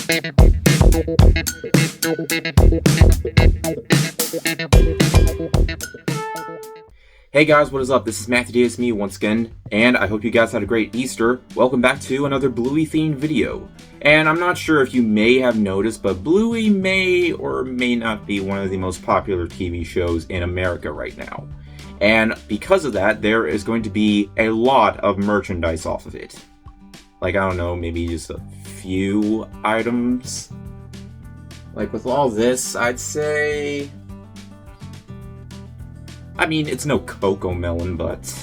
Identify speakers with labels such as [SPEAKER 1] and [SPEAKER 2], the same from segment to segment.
[SPEAKER 1] Hey guys, what is up? This is Matthew DSME once again, and I hope you guys had a great Easter. Welcome back to another Bluey themed video. And I'm not sure if you may have noticed, but Bluey may or may not be one of the most popular TV shows in America right now. And because of that, there is going to be a lot of merchandise off of it. Like, I don't know, maybe just a few items. Like, with all this, I'd say... I mean, it's no Cocoa Melon, but...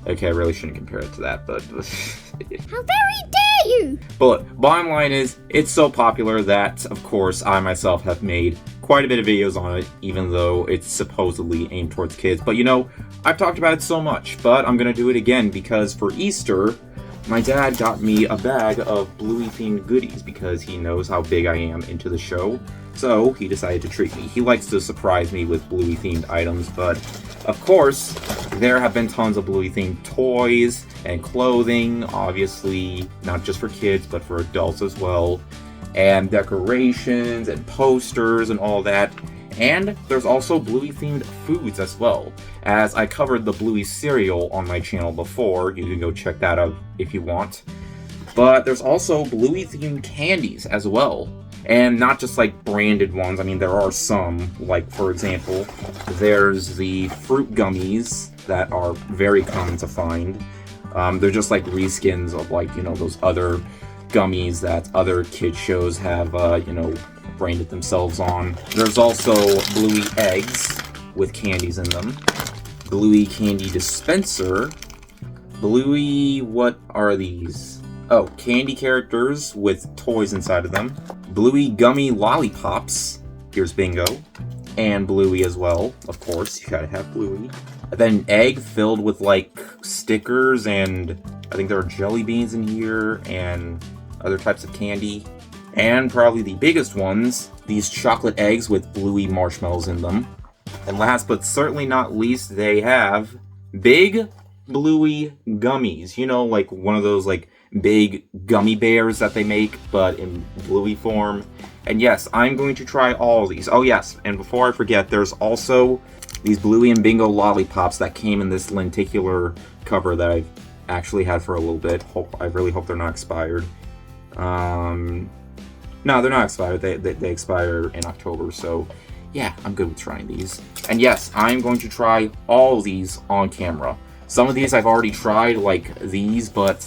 [SPEAKER 1] Okay, I really shouldn't compare it to that, but...
[SPEAKER 2] How very dare you!
[SPEAKER 1] But bottom line is, it's so popular that, of course, I myself have made quite a bit of videos on it, even though it's supposedly aimed towards kids. But you know, I've talked about it so much, but I'm gonna do it again because for Easter, my dad got me a bag of Bluey themed goodies because he knows how big I am into the show. So he decided to treat me. He likes to surprise me with Bluey themed items, but of course, there have been tons of Bluey themed toys and clothing, obviously not just for kids, but for adults as well, and decorations and posters and all that. And there's also Bluey themed foods as well. As I covered the Bluey cereal on my channel before, you can go check that out if you want. But there's also Bluey themed candies as well. And not just like branded ones, I mean there are some, like for example, there's the fruit gummies that are very common to find. They're just like reskins of like, you know, those other gummies that other kid shows have, you know, branded themselves on. There's also Bluey eggs with candies in them. Bluey candy dispenser. Bluey, what are these? Oh, candy characters with toys inside of them. Bluey gummy lollipops. Here's Bingo. And Bluey as well. Of course, you gotta have Bluey. And then an egg filled with like stickers, and I think there are jelly beans in here and other types of candy. And probably the biggest ones, these chocolate eggs with Bluey marshmallows in them. And last but certainly not least, they have big Bluey gummies. You know, like one of those like big gummy bears that they make, but in Bluey form. And yes, I'm going to try all of these. Oh yes, and before I forget, there's also these Bluey and Bingo lollipops that came in this lenticular cover that I've actually had for a little bit. I really hope they're not expired. No, they're not expired. They expire in October, so yeah, I'm good with trying these. And yes, I'm going to try all of these on camera. Some of these I've already tried, like these, but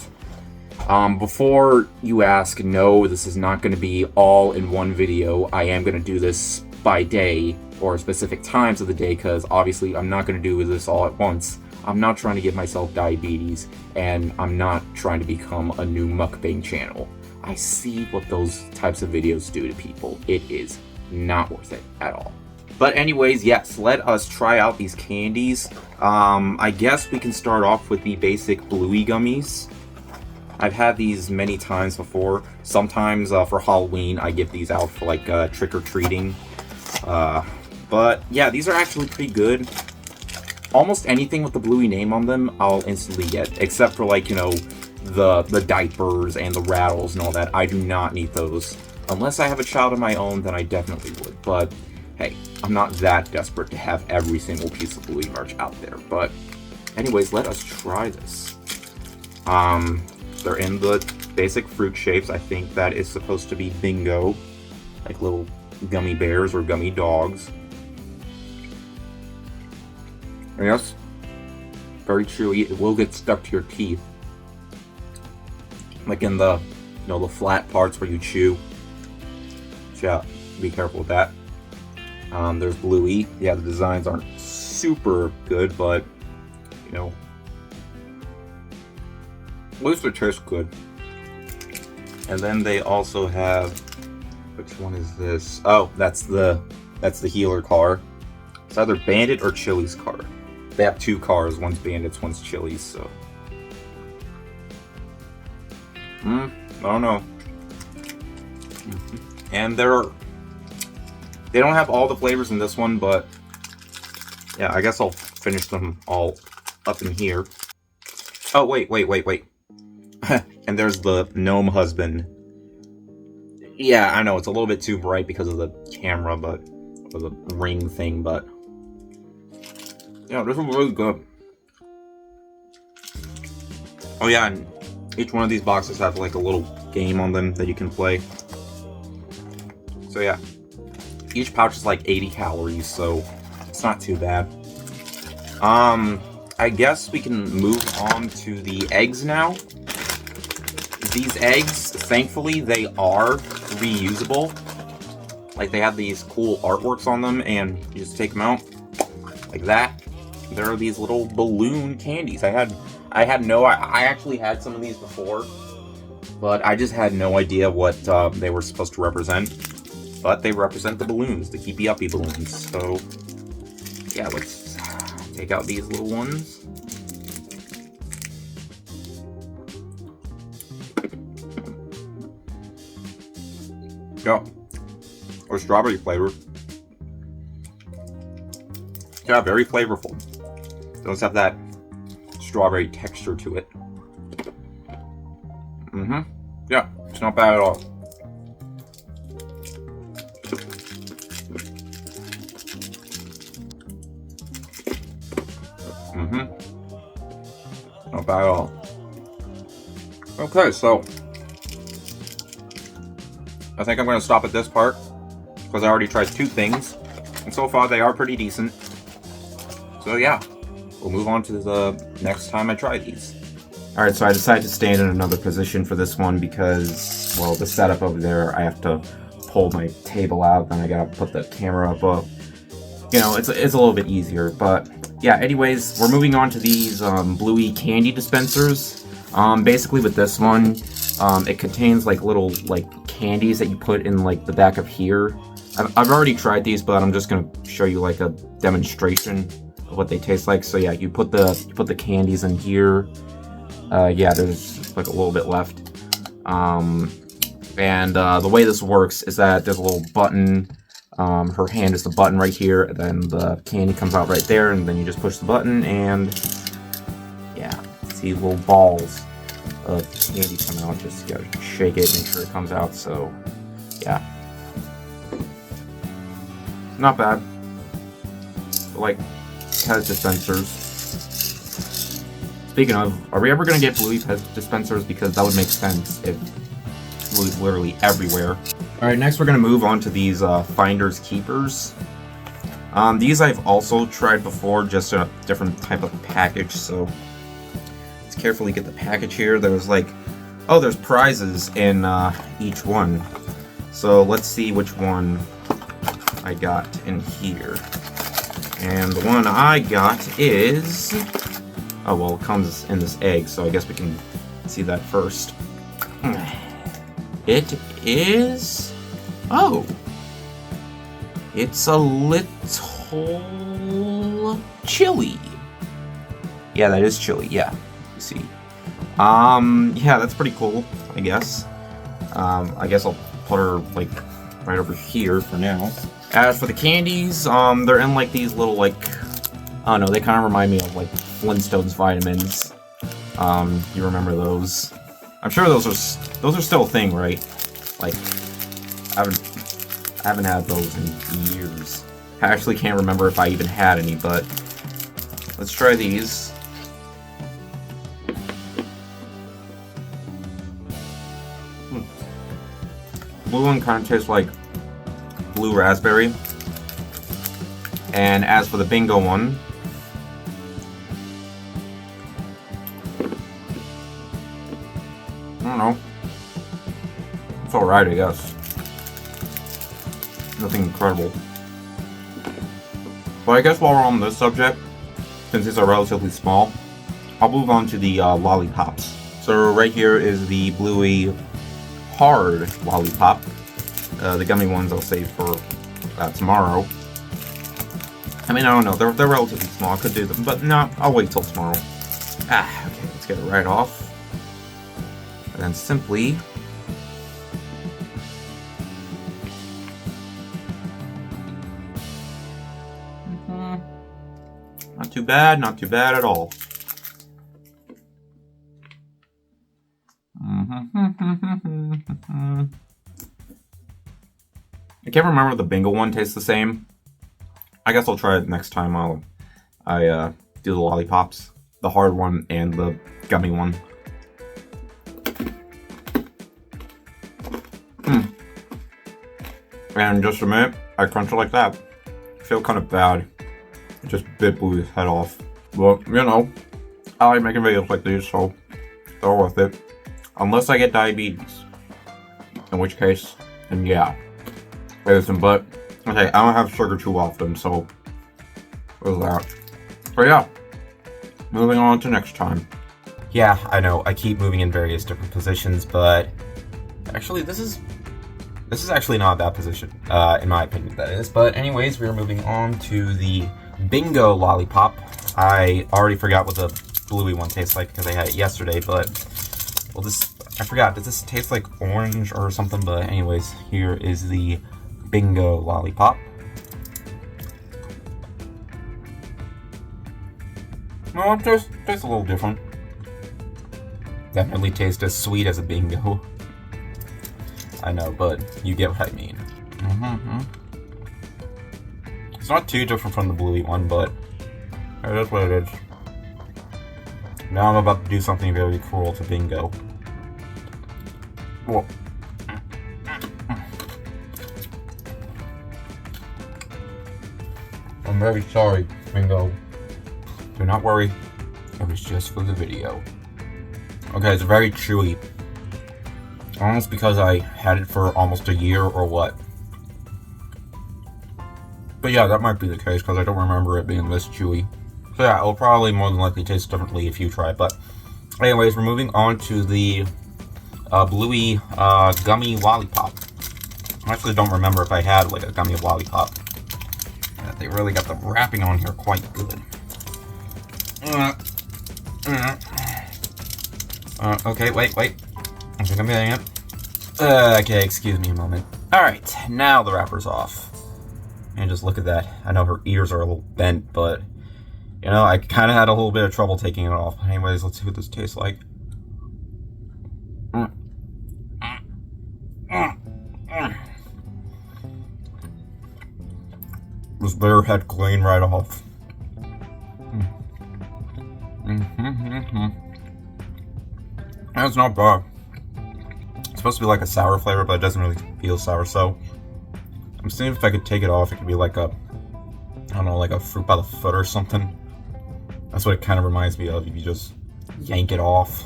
[SPEAKER 1] before you ask, no, this is not going to be all in one video. I am going to do this by day or specific times of the day because obviously I'm not going to do this all at once. I'm not trying to give myself diabetes, and I'm not trying to become a new mukbang channel. I see what those types of videos do to people. It is not worth it at all. But anyways, yes, let us try out these candies. I guess we can start off with the basic Bluey gummies. I've had these many times before. Sometimes for Halloween, I give these out for like trick-or-treating. But yeah, these are actually pretty good. Almost anything with the Bluey name on them, I'll instantly get. Except for like, you know, the diapers and the rattles and all that. I do not need those. Unless I have a child of my own, then I definitely would. But hey, I'm not that desperate to have every single piece of Bluey merch out there. But anyways, let us try this. They're in the basic fruit shapes. I think that is supposed to be Bingo. Like little gummy bears or gummy dogs. And yes, very chewy. It will get stuck to your teeth. Like in the, you know, the flat parts where you chew. So yeah, be careful with that. There's Bluey. Yeah, the designs aren't super good, but, you know, at least it tastes good. And then they also have, which one is this? Oh, that's the healer car. It's either Bandit or Chili's car. They have two cars, one's Bandit's, one's Chili's, so. I don't know. And they don't have all the flavors in this one, but yeah, I guess I'll finish them all up in here. Oh, wait. And there's the gnome husband. Yeah, I know it's a little bit too bright because of the camera, but for the ring thing, but yeah, this is really good. Oh yeah, and each one of these boxes have like a little game on them that you can play. So yeah, each pouch is like 80 calories, so it's not too bad. I guess we can move on to the eggs now. These eggs, thankfully, they are reusable. Like, they have these cool artworks on them, and you just take them out like that. There are these little balloon candies. I actually had some of these before, but I just had no idea what they were supposed to represent. But they represent the balloons, the keepy uppy balloons. So, yeah, let's take out these little ones. Yeah, or strawberry flavor. Yeah, very flavorful. Does have that strawberry texture to it. Yeah, it's not bad at all. Not bad at all. Okay, so I think I'm going to stop at this part because I already tried 2 things, and so far they are pretty decent. So yeah, we'll move on to the next time I try these. Alright, so I decided to stand in another position for this one because, well, the setup over there, I have to pull my table out, then I gotta put the camera up. You know, it's a little bit easier, but yeah, anyways, we're moving on to these Bluey candy dispensers. Basically with this one, it contains like little candies that you put in like the back of here. I've already tried these, but I'm just gonna show you like a demonstration of what they taste like. So yeah, you put the candies in here. Yeah, there's like a little bit left. The way this works is that there's a little button. Her hand is the button right here, and then the candy comes out right there, and then you just push the button, and yeah, see little balls of candy come out. Just gotta shake it, make sure it comes out. So yeah, not bad. But, like, Pez dispensers. Speaking of, are we ever gonna get Bluey Pez dispensers? Because that would make sense if Bluey's literally everywhere. Alright, next we're going to move on to these Finders Keepers. These I've also tried before, just a different type of package, so let's carefully get the package here. There's like, oh, there's prizes in each one. So let's see which one I got in here. And the one I got is, oh well, it comes in this egg, so I guess we can see that first. It is... oh! It's a little... chili. Yeah, that is chili, yeah. You see. Yeah, that's pretty cool, I guess. I guess I'll put her, like, right over here for now. As for the candies, they're in, like, these little, like... I don't know, they kind of remind me of, like, Flintstones vitamins. You remember those. I'm sure those are still a thing, right? Like, I haven't had those in years. I actually can't remember if I even had any, but let's try these. Blue one kind of tastes like blue raspberry. And as for the bingo one, I don't know. It's alright, I guess. Nothing incredible. But I guess while we're on this subject, since these are relatively small, I'll move on to the lollipops. So right here is the Bluey hard lollipop. The gummy ones I'll save for tomorrow. I mean, I don't know. They're relatively small. I could do them, but no, I'll wait till tomorrow. Okay, let's get it right off. And then simply not too bad, not too bad at all. I can't remember if the bingo one tastes the same. I guess I'll try it next time I do the lollipops. The hard one and the gummy one. And just a minute, I crunch it like that. I feel kind of bad. It just bit Bluey's head off. But, you know, I like making videos like these, so they're worth it. Unless I get diabetes. In which case, then yeah. Listen, but, okay, I don't have sugar too often, so there's that. But yeah, moving on to next time. Yeah, I know, I keep moving in various different positions, but actually this is actually not a bad position, in my opinion, that is. But anyways, we're moving on to the bingo lollipop. I already forgot what the Bluey one tastes like because I had it yesterday, but, well, I forgot, does this taste like orange or something? But anyways, here is the bingo lollipop. No, it tastes a little different. Definitely tastes as sweet as a bingo. I know, but you get what I mean. It's not too different from the Bluey one, but it is what it is. Now I'm about to do something very cruel to bingo. Whoa. I'm very sorry, bingo. Do not worry, it was just for the video. Okay, it's very chewy. Almost because I had it for almost a year or what. But yeah, that might be the case because I don't remember it being this chewy. So yeah, it'll probably more than likely taste differently if you try it. But anyways, we're moving on to the Bluey gummy lollipop. I actually don't remember if I had like a gummy lollipop. Yeah, they really got the wrapping on here quite good. Okay, wait. I think I'm getting it. Okay, excuse me a moment. Alright, now the wrapper's off. And just look at that. I know her ears are a little bent, but, you know, I kind of had a little bit of trouble taking it off. Anyways, let's see what this tastes like. This bear had clean right off. That's not bad. It's supposed to be like a sour flavor, but it doesn't really feel sour, so I'm seeing if I could take it off. It could be like a, I don't know, like a fruit by the foot or something. That's what it kind of reminds me of if you just yank it off.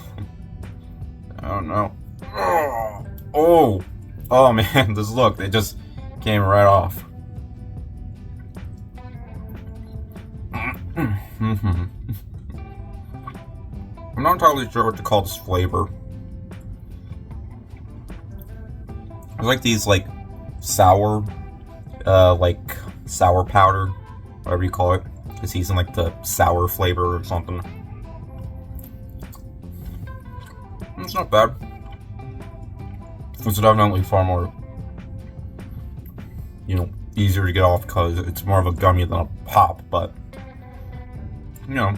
[SPEAKER 1] I don't know. Oh man, this look, it just came right off. I'm not entirely sure what to call this flavor. It's like these, like, sour powder, whatever you call it. It's using, like, the sour flavor or something. It's not bad. It's definitely far more, you know, easier to get off because it's more of a gummy than a pop, but, you know,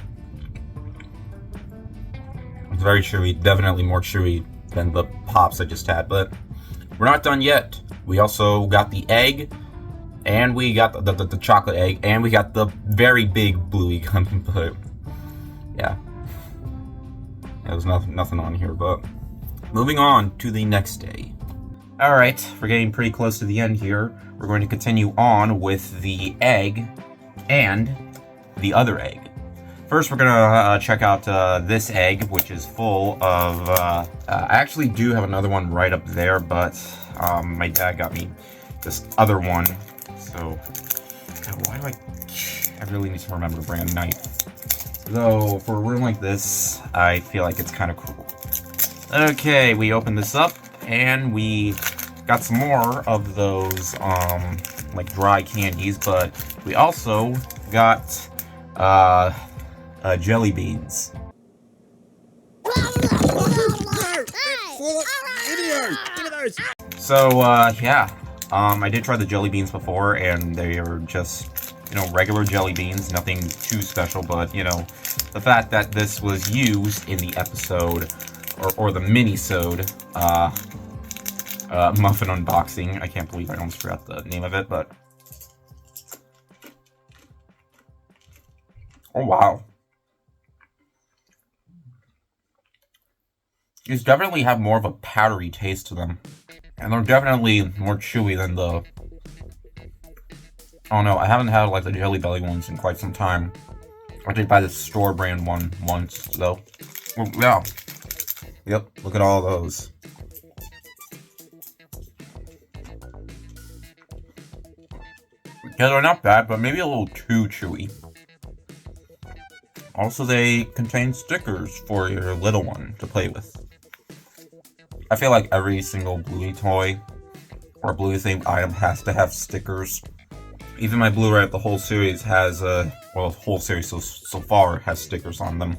[SPEAKER 1] it's very chewy, definitely more chewy than the pops I just had, but we're not done yet. We also got the egg, and we got the chocolate egg, and we got the very big Bluey gummy, but yeah. There's nothing on here, but moving on to the next day. Alright, we're getting pretty close to the end here. We're going to continue on with the egg and the other egg. First, we're gonna check out this egg, which is full of, I actually do have another one right up there, but my dad got me this other one, so, God, why do I really need to remember to bring a knife. Though, for a room like this, I feel like it's kind of cool. Okay, we opened this up, and we got some more of those, like, dry candies, but we also got, jelly beans. So, yeah, I did try the jelly beans before, and they were just, you know, regular jelly beans, nothing too special, but, you know, the fact that this was used in the episode, or the mini-sode, muffin unboxing. I can't believe I almost forgot the name of it, but... Oh, wow. These definitely have more of a powdery taste to them. And they're definitely more chewy than the... Oh no, I haven't had like the Jelly Belly ones in quite some time. I did buy the store brand one once, though. Well, yeah. Yep, look at all those. Yeah, they're not bad, but maybe a little too chewy. Also, they contain stickers for your little one to play with. I feel like every single Bluey toy or Bluey themed item has to have stickers. Even my Blu-ray of the whole series has, well, the whole series so far has stickers on them.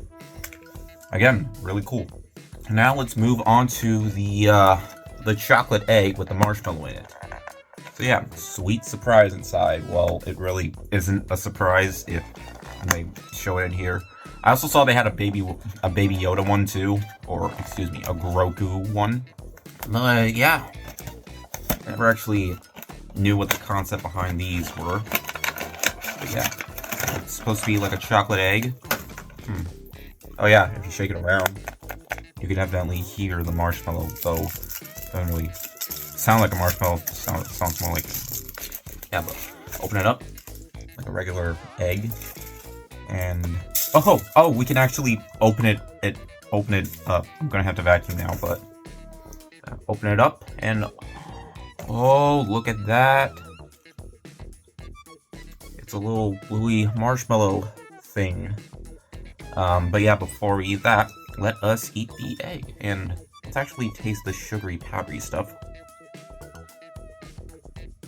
[SPEAKER 1] Again, really cool. Now let's move on to the chocolate egg with the marshmallow in it. So yeah, sweet surprise inside. Well, it really isn't a surprise if they show it in here. I also saw they had a baby Yoda one too, or excuse me, a Grogu one. Yeah, never actually knew what the concept behind these were. But yeah, it's supposed to be like a chocolate egg. Oh yeah, if you shake it around, you can evidently hear the marshmallow, though it doesn't really sound like a marshmallow. It sounds more like, yeah, but open it up like a regular egg, and oh, we can actually open it up. I'm gonna have to vacuum now, but open it up, and oh, look at that! It's a little Bluey marshmallow thing. But yeah, before we eat that, let us eat the egg, and let's actually taste the sugary, powdery stuff.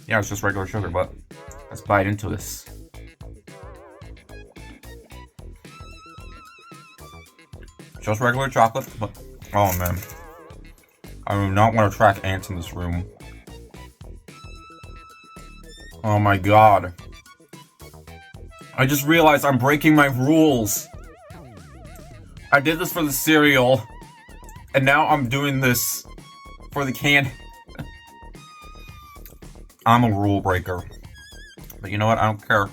[SPEAKER 1] Yeah, it's just regular sugar, but let's bite into this. Just regular chocolate, but oh man, I do not want to track ants in this room. Oh my god. I just realized I'm breaking my rules. I did this for the cereal, and now I'm doing this for the candy. I'm a rule breaker. But you know what? I don't care.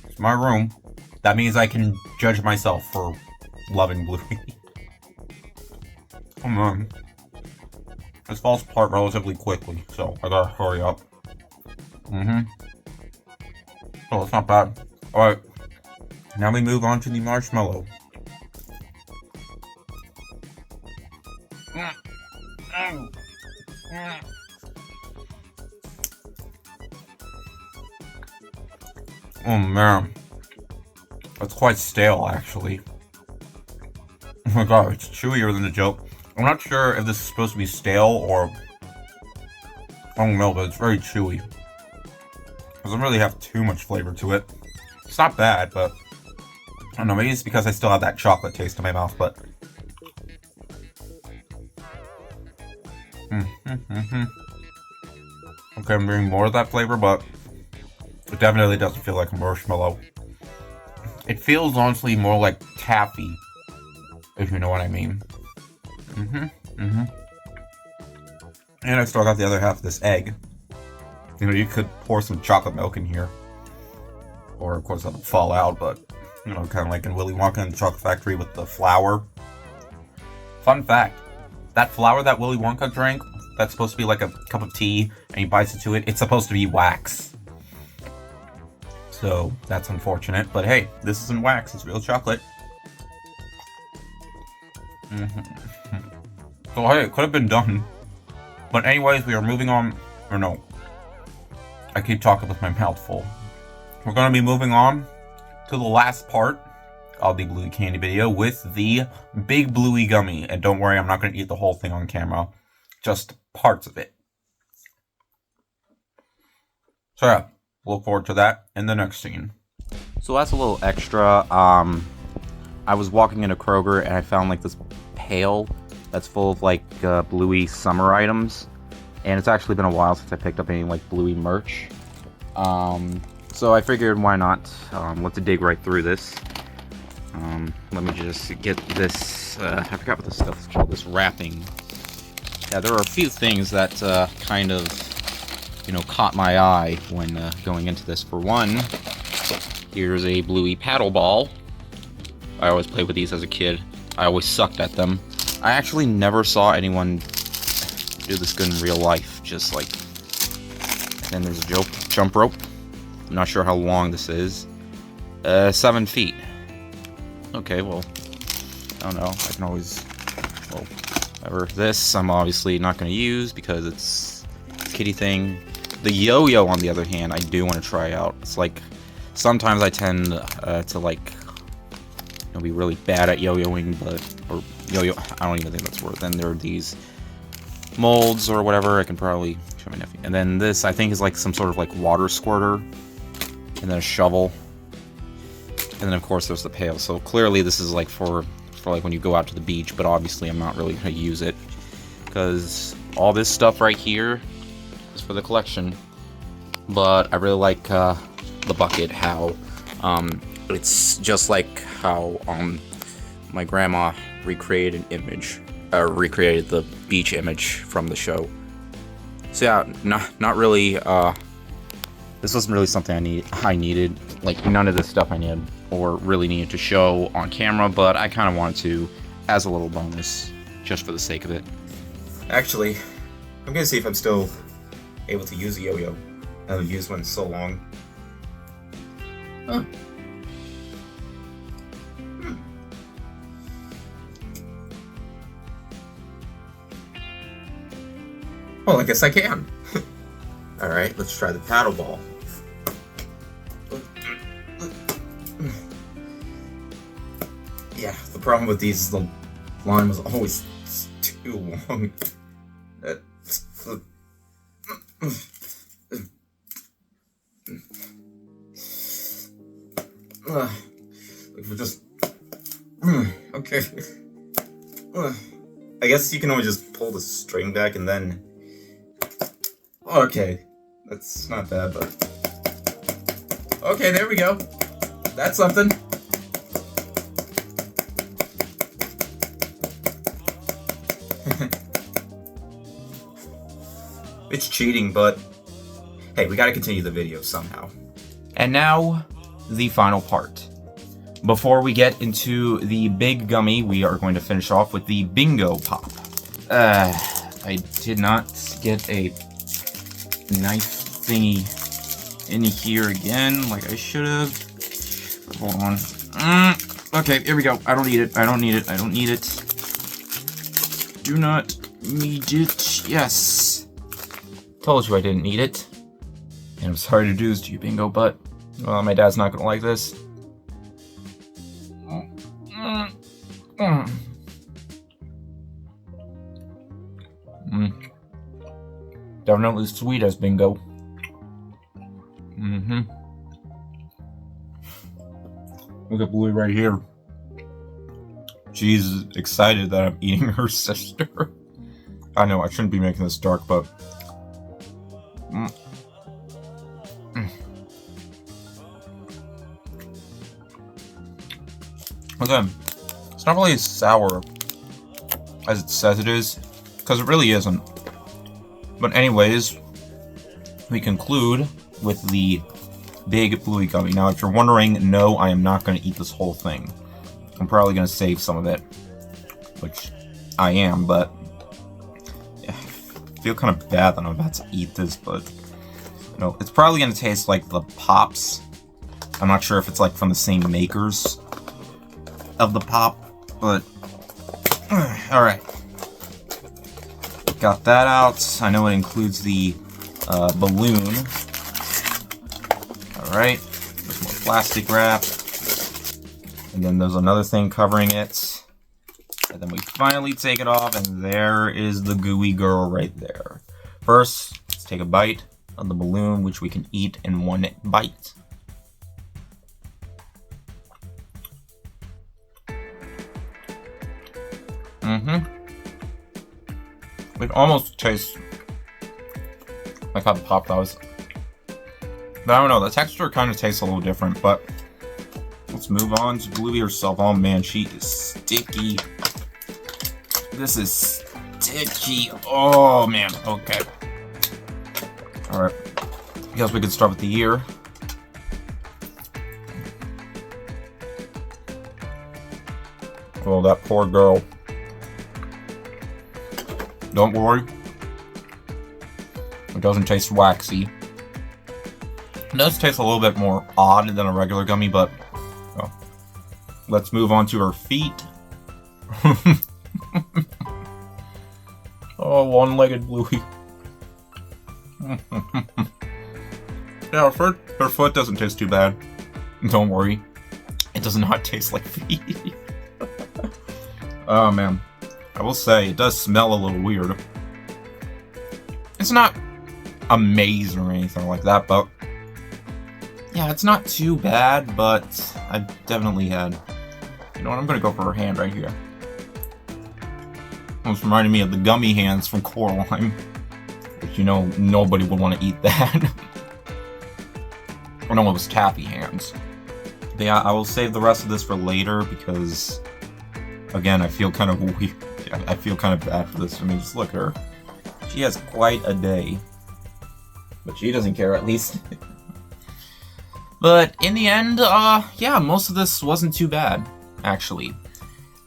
[SPEAKER 1] It's my room. That means I can judge myself for loving Bluey. Come on. This falls apart relatively quickly, so I gotta hurry up. Oh, it's not bad. Alright. Now we move on to the marshmallow. Oh man. That's quite stale, actually. Oh my god, it's chewier than a joke. I'm not sure if this is supposed to be stale or... I don't know, but it's very chewy. It doesn't really have too much flavor to it. It's not bad, but... I don't know, maybe it's because I still have that chocolate taste in my mouth, but... Okay, I'm getting more of that flavor, but... it definitely doesn't feel like a marshmallow. It feels honestly more like taffy, if you know what I mean. And I still got the other half of this egg. You know, you could pour some chocolate milk in here. Or, of course, that would fall out, but, you know, kind of like in Willy Wonka and the Chocolate Factory with the flour. Fun fact, that flour that Willy Wonka drank, that's supposed to be like a cup of tea, and he bites into it, it's supposed to be wax. So, that's unfortunate, but hey, this isn't wax, it's real chocolate. So hey, it could have been done. But anyways, we are moving on, or no. I keep talking with my mouth full. We're going to be moving on to the last part of the Bluey Candy video with the Big Bluey Gummy. And don't worry, I'm not going to eat the whole thing on camera. Just parts of it. So yeah, look forward to that in the next scene. So that's a little extra. I was walking into Kroger and I found like this pail that's full of like Bluey summer items. And it's actually been a while since I picked up any like Bluey merch. So I figured why not, let's dig right through this. Let me just get this, I forgot what this stuff is called, this wrapping Yeah, there are a few things that kind of, you know, caught my eye when going into this. For one, here's a Bluey paddle ball. I always played with these as a kid. I always sucked at them. I actually never saw anyone do this good in real life. Just like, and then there's a jump rope. I'm not sure how long this is. 7 feet. Okay, well, I don't know. I can always, well, whatever. This I'm obviously not going to use because it's a kiddie thing. The yo-yo, on the other hand, I do want to try out. It's like, sometimes I tend to like, you know, be really bad at yo-yoing, or yo-yo, I don't even think that's worth. Then there are these molds or whatever. I can probably show my nephew. And then this, I think, is like some sort of like water squirter, and then a shovel, and then of course there's the pail. So clearly this is like for like when you go out to the beach, but obviously I'm not really gonna use it because all this stuff right here is for the collection. But I really like the bucket, how it's just like how my grandma recreated the beach image from the show. So yeah, not really. This wasn't really something I needed. Like, none of this stuff I needed or really needed to show on camera, but I kind of wanted to as a little bonus, just for the sake of it. Actually, I'm gonna see if I'm still able to use a yo-yo. I haven't used one in so long. Huh. Well, I guess I can. Alright, let's try the paddle ball. Yeah, the problem with these is the line was always too long. Like, we're just... Okay. I guess you can only just pull the string back and then... Okay. That's not bad, but... Okay, there we go. That's something. It's cheating, but... Hey, we gotta continue the video somehow. And now, the final part. Before we get into the big gummy, we are going to finish off with the bingo pop. I did not get a knife thingy in here again, like I should have. Hold on. Okay, here we go. I don't need it. I don't need it. I don't need it. Do not need it. Yes. Told you I didn't need it. And I'm sorry to do this to you, bingo, but well, my dad's not gonna like this. Definitely sweet as bingo. Look at Bluey right here. She's excited that I'm eating her sister. I know I shouldn't be making this dark, but okay, it's not really as sour as it says it is, because it really isn't. But anyways, we conclude with the big Bluey gummy. Now, if you're wondering, no, I am not going to eat this whole thing. I'm probably going to save some of it, which I am, but yeah, I feel kind of bad that I'm about to eat this, but you know, it's probably going to taste like the Pops. I'm not sure if it's like from the same makers of the Pop, but alright. Got that out. I know it includes the balloon. Alright, there's more plastic wrap. And then there's another thing covering it. And then we finally take it off, and there is the gooey girl right there. First, let's take a bite of the balloon, which we can eat in one bite. It almost tastes like how the Pop does. But I don't know, the texture kind of tastes a little different, but let's move on to Bluey herself. Oh man, she is sticky. This is itchy. Oh, man. Okay. Alright. I guess we could start with the ear. Oh, that poor girl. Don't worry. It doesn't taste waxy. It does taste a little bit more odd than a regular gummy, but... Oh. Let's move on to her feet. Oh, one-legged Bluey. Yeah, her foot doesn't taste too bad. Don't worry. It does not taste like feet. Oh, man. I will say, it does smell a little weird. It's not amazing or anything like that, but... Yeah, it's not too bad, but I've definitely had... You know what, I'm gonna go for her hand right here. Almost reminded me of the gummy hands from Coraline. Which, you know, nobody would want to eat that. Or no, it was taffy hands. But yeah, I will save the rest of this for later, because... Again, I feel kind of weird. I feel kind of bad for this. I mean, just look at her. She has quite a day. But she doesn't care, at least. But in the end, yeah, most of this wasn't too bad, actually.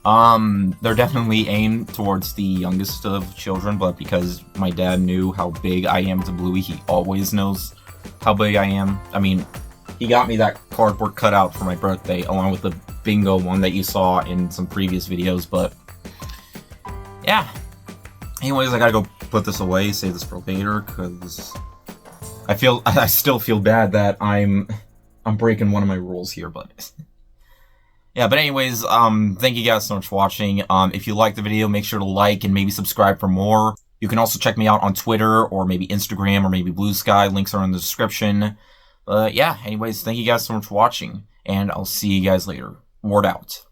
[SPEAKER 1] They're definitely aimed towards the youngest of children, but because my dad knew how big I am to Bluey, he always knows how big I am. I mean, he got me that cardboard cutout for my birthday, along with the bingo one that you saw in some previous videos, but yeah. Anyways, I gotta go put this away, save this for later, because I still feel bad that I'm breaking one of my rules here, but yeah, but anyways, thank you guys so much for watching. If you liked the video, make sure to like and maybe subscribe for more. You can also check me out on Twitter, or maybe Instagram, or maybe Blue Sky. Links are in the description. But yeah, anyways, thank you guys so much for watching, and I'll see you guys later. Word out.